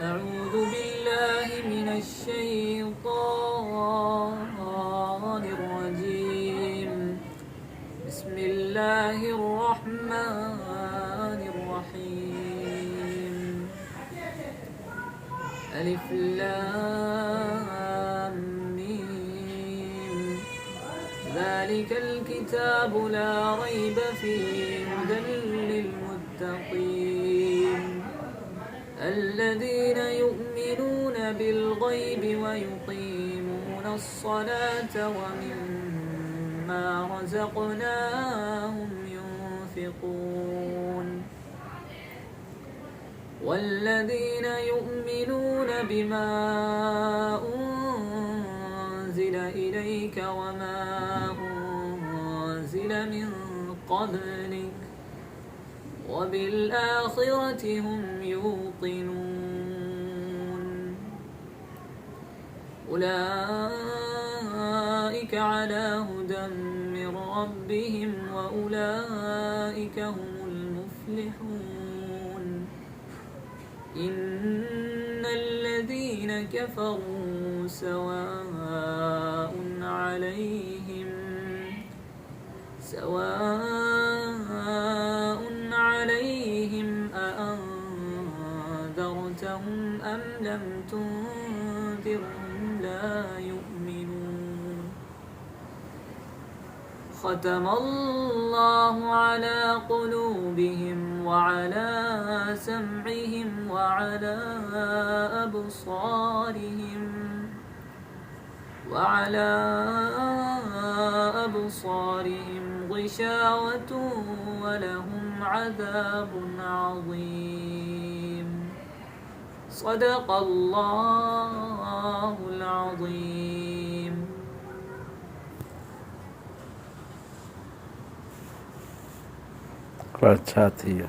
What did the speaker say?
أعوذ بالله من الشيطان الرجيم. بسم الله الرحمن الرحيم. ألف لام ميم. ذلك الكتاب لا ريب فيه هدى للمتقين الذين يؤمنون بالغيب ويقيمون الصلاة ومما رزقناهم ينفقون والذين يؤمنون بما أنزل إليك وما أنزل من قبلك وبالآخرة هم يوقنون أولئك على هدى من ربهم وأولئك هم المفلحون إن الذين كفروا سواء عليهم أأنذرتهم أم لم تنذرهم لا يؤمنون ختم الله على قلوبهم وعلى سمعهم وعلى أبصارهم غشاوة ولهم عذاب عظيم. صدق الله العظيم. Kralj Čatija.